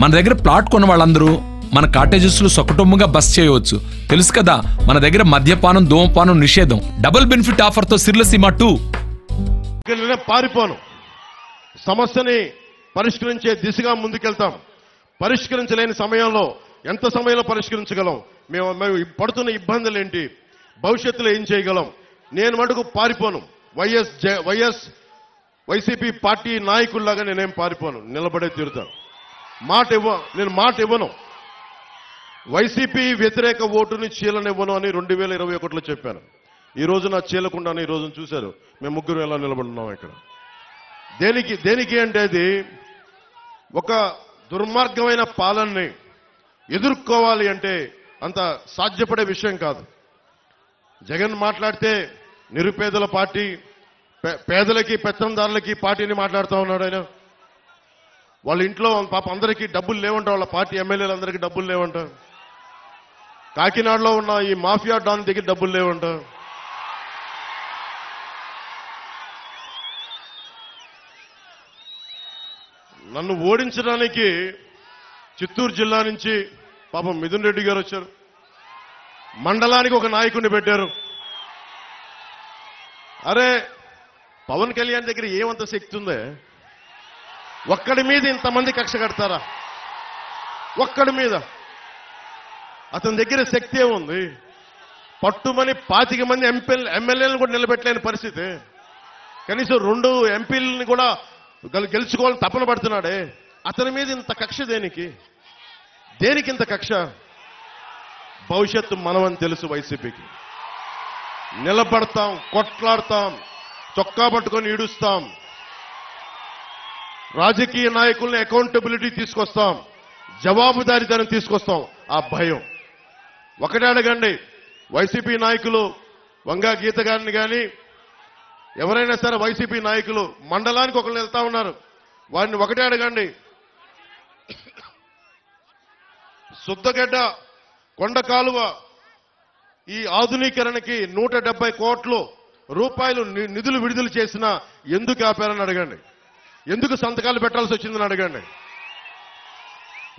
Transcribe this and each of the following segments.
మన దగ్గర ప్లాట్ కొన్న వాళ్ళందరూ మన కాటేజెస్ లో సొకటొమ్ముగా బస్ చేయవచ్చు. తెలుసు కదా, మన దగ్గర మద్యపానం ధూమపానం నిషేధం. డబుల్ బెనిఫిట్ ఆఫర్ తో సిర్లసీమ 2. పారిపోను, సమస్యని పరిష్కరించే దిశగా ముందుకెళ్తాం. పరిష్కరించలేని సమయంలో ఎంత సమయంలో పరిష్కరించగలం, మేము పడుతున్న ఇబ్బందులు ఏంటి, భవిష్యత్తులో ఏం చేయగలం. నేను మటుకు పారిపోను. వైసీపీ పార్టీ నాయకుల్లాగా నేనేం పారిపోను, నిలబడే తీరుతాను. నేను మాట ఇవ్వను. వైసీపీ వ్యతిరేక ఓటుని చీలనివ్వను అని 2021లో చెప్పాను. ఈ రోజు నా చీలకుండానే ఈ రోజున చూశారు మేము ముగ్గురు ఎలా నిలబడున్నాం ఇక్కడ. దేనికి అంటే అది ఒక దుర్మార్గమైన పాలనని ఎదుర్కోవాలి అంటే అంత సాధ్యపడే విషయం కాదు. జగన్ మాట్లాడితే నిరుపేదల పార్టీ, పేదలకి పెత్తందారులకి పార్టీని మాట్లాడుతూ ఉన్నాడు ఆయన. వాళ్ళ ఇంట్లో పాప అందరికీ డబ్బులు లేవంట, వాళ్ళ పార్టీ ఎమ్మెల్యేలందరికీ డబ్బులు లేవంట. కాకినాడలో ఉన్న ఈ మాఫియా డాన్ దగ్గర డబ్బులు లేవంట. నన్ను ఓడించడానికి చిత్తూరు జిల్లా నుంచి పాపం మిథున్ రెడ్డి గారు వచ్చారు. మండలానికి ఒక నాయకుడిని పెట్టారు. అరే, పవన్ కళ్యాణ్ దగ్గర ఏమంత శక్తి ఉందే? ఒక్కడి మీద ఇంతమంది కక్ష కడతారా? ఒక్కడి మీద అతని దగ్గర శక్తి ఏముంది? పట్టుమని 25 మంది ఎమ్మెల్యేలను కూడా నిలబెట్టలేని పరిస్థితి. కనీసం 2 ఎంపీలని కూడా గెలుచుకోవాలని తపన పడుతున్నాడే. అతని మీద ఇంత కక్ష దేనికి ఇంత కక్ష? భవిష్యత్తు మనమని తెలుసు. వైసీపీకి నిలబడతాం, కొట్లాడతాం, చొక్కా పట్టుకొని ఈడుస్తాం. రాజకీయ నాయకుల్ని అకౌంటబిలిటీ తీసుకొస్తాం, జవాబుదారీతనం తీసుకొస్తాం. ఆ భయం ఒకటే అడగండి. వైసీపీ నాయకులు వంగా గీత గారిని కానీ ఎవరైనా సరే వైసీపీ నాయకులు మండలానికి ఒకళ్ళు వెళ్తా ఉన్నారు, వారిని ఒకటే అడగండి. సుద్దగడ్డ కొండ కాలువ ఈ ఆధునీకరణకి 170 కోట్ల రూపాయలు నిధులు విడుదల చేసినా ఎందుకు ఆపారని అడగండి. ఎందుకు సంతకాలు పెట్టాల్సి వచ్చిందని అడగండి.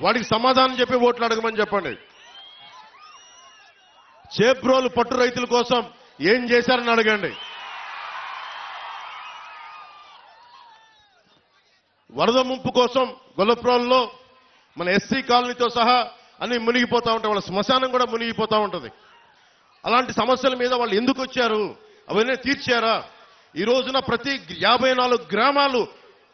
వాడికి సమాధానం చెప్పి ఓట్లు అడగమని చెప్పండి. చేబ్రోలు పట్టు రైతుల కోసం ఏం చేశారని అడగండి. వరద ముంపు కోసం గొల్లప్రోల్లో మన ఎస్సీ కాలనీతో సహా అన్ని మునిగిపోతా ఉంటాయి. వాళ్ళ శ్మశానం కూడా మునిగిపోతా ఉంటుంది. అలాంటి సమస్యల మీద వాళ్ళు ఎందుకు వచ్చారు? అవన్నీ తీర్చారా? ఈ రోజున ప్రతి 54 గ్రామాలు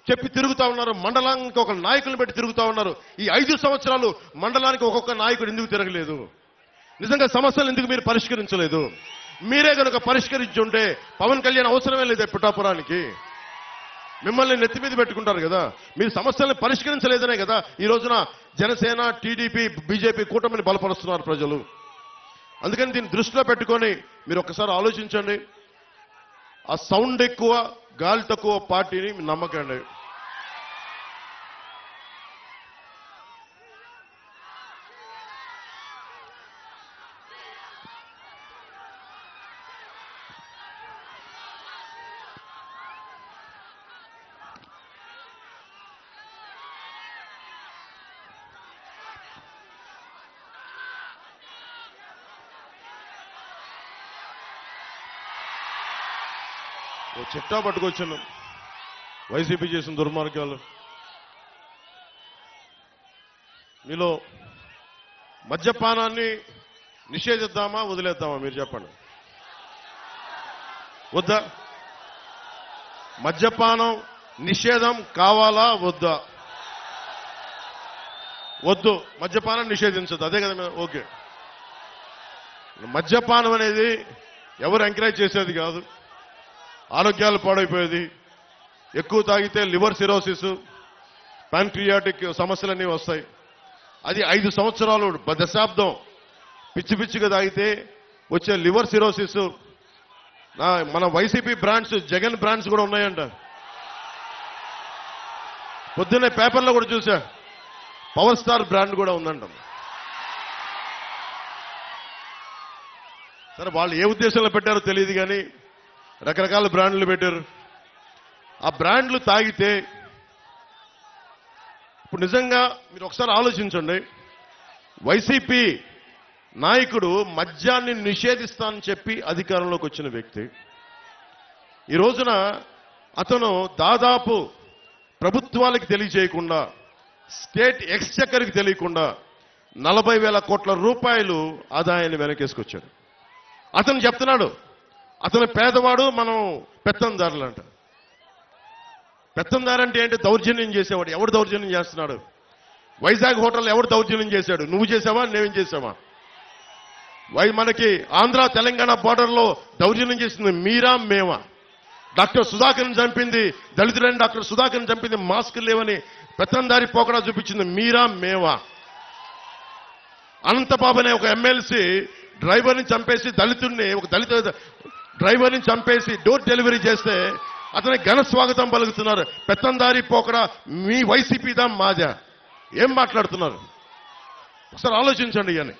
చెప్పి తిరుగుతా ఉన్నారు. మండలానికి ఒక నాయకులను పెట్టి తిరుగుతా ఉన్నారు. ఈ 5 సంవత్సరాలు మండలానికి ఒక్కొక్క నాయకుడు ఎందుకు తిరగలేదు? నిజంగా సమస్యలు ఎందుకు మీరు పరిష్కరించలేదు? మీరే కనుక పరిష్కరించుంటే పవన్ కళ్యాణ్ అవసరమే లేదు పిఠాపురానికి. మిమ్మల్ని నెత్తి మీద పెట్టుకుంటారు కదా. మీరు సమస్యలను పరిష్కరించలేదనే కదా ఈ రోజున జనసేన, టీడీపీ, బీజేపీ కూటమిని బలపరుస్తున్నారు ప్రజలు. అందుకని దీన్ని దృష్టిలో పెట్టుకొని మీరు ఒక్కసారి ఆలోచించండి. ఆ సౌండ్ ఎక్కువ, గాలి తక్కువ పార్టీని నమ్మకండి. చిట్టా పట్టుకొచ్చాను వైసీపీ చేసిన దుర్మార్గాలు. మీలో మద్యపానాన్ని నిషేధిద్దామా వదిలేద్దామా మీరు చెప్పండి. వద్దా? మద్యపానం నిషేధం కావాలా వద్దా? వద్దు, మద్యపానం నిషేధించదు. అదే కదా. ఓకే, మద్యపానం అనేది ఎవరు ఎంకరేజ్ చేసేది కాదు. ఆరోగ్యాలు పాడైపోయేది. ఎక్కువ తాగితే లివర్ సిరోసిస్, ప్యాంక్రియాటిక్ సమస్యలన్నీ వస్తాయి. అది 5 సంవత్సరాలు, దశాబ్దం పిచ్చి పిచ్చిగా తాగితే వచ్చే లివర్ సిరోసిస్. మన వైసీపీ బ్రాండ్స్, జగన్ బ్రాండ్స్ కూడా ఉన్నాయంట. పొద్దున్నే పేపర్లో కూడా చూసా, పవర్ స్టార్ బ్రాండ్ కూడా ఉందంట. సరే, వాళ్ళు ఏ ఉద్దేశంలో పెట్టారో తెలియదు కానీ రకరకాల బ్రాండ్లు పెట్టారు. ఆ బ్రాండ్లు తాగితే ఇప్పుడు నిజంగా మీరు ఒకసారి ఆలోచించండి. వైసీపీ నాయకుడు మద్యాన్ని నిషేధిస్తానని చెప్పి అధికారంలోకి వచ్చిన వ్యక్తి. ఈ రోజున అతను దాదాపు ప్రభుత్వాలకు తెలియజేయకుండా, స్టేట్ ఎక్స్చెక్కర్కి తెలియకుండా 40,000 కోట్ల రూపాయలు ఆదాయాన్ని వెనకేసుకొచ్చాడు. అతను చెప్తున్నాడు అతను పేదవాడు, మనం పెత్తందారులంట. పెత్తందారు అంటే ఏంటి? దౌర్జన్యం చేసేవాడు. ఎవడు దౌర్జన్యం చేస్తున్నాడు? వైజాగ్ హోటల్ ఎవడు దౌర్జన్యం చేశాడు? నువ్వు చేసావా, నేనేం చేసావా? మనకి ఆంధ్ర తెలంగాణ బార్డర్లో దౌర్జన్యం చేసింది మీరా మేమా? డాక్టర్ సుధాకర్ని చంపింది, దళితులైన డాక్టర్ సుధాకర్ని చంపింది మాస్క్ లేవని పెత్తందారి పోకడా చూపించింది మీరా మేమా? అనంతబాబు అనే ఒక ఎమ్మెల్సీ డ్రైవర్ని చంపేసి, దళితుడిని, ఒక దళిత డ్రైవర్ని చంపేసి డోర్ డెలివరీ చేస్తే అతనికి ఘన స్వాగతం పలుకుతున్నారు. పెత్తందారి పోకడా మీ వైసీపీదా మాదా? ఏం మాట్లాడుతున్నారు? ఒకసారి ఆలోచించండి అని.